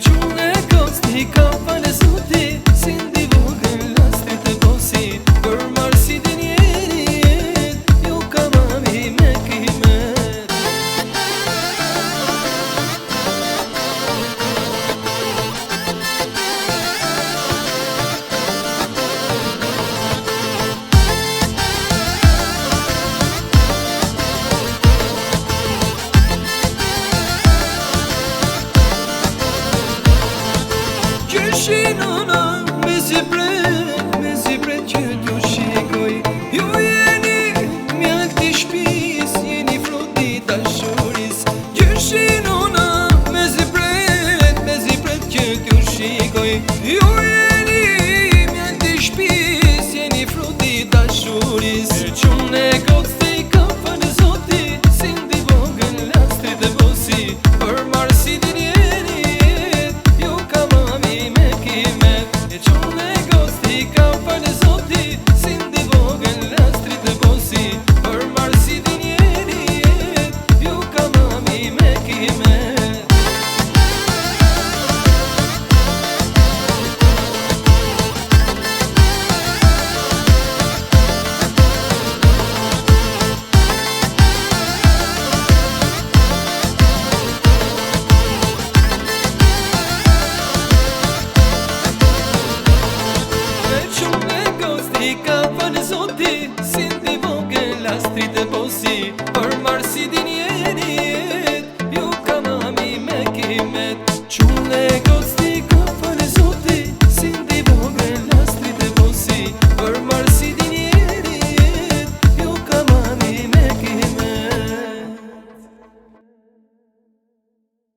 Gjune kosti ka fale zoti, si ndi vogël lastrit e bosi. Për marsi din jeni jet, ju ka mami me kimet. Gjyshinona me zipret që t'ju shikoj. Ju jeni mjallë t'i shpis, jeni fruti dashuris. Gjyshinona me zipret që t'ju shikoj. Ju jeni mjallë t'i shpis, jeni fruti dashuris. Qune kosti ka fale zoti, si ndi vogël lastrit e bosi. Për marsi din jeni jet, ju ka mami me kimet. Qune kosti ka fale zoti, si ndi vogël lastrit e bosi. Për marsi din jeni jet, ju ka mami me kimet. Qune kosti ka fale zoti, si ndi vogël lastrit e bosi. Për marsi din jeni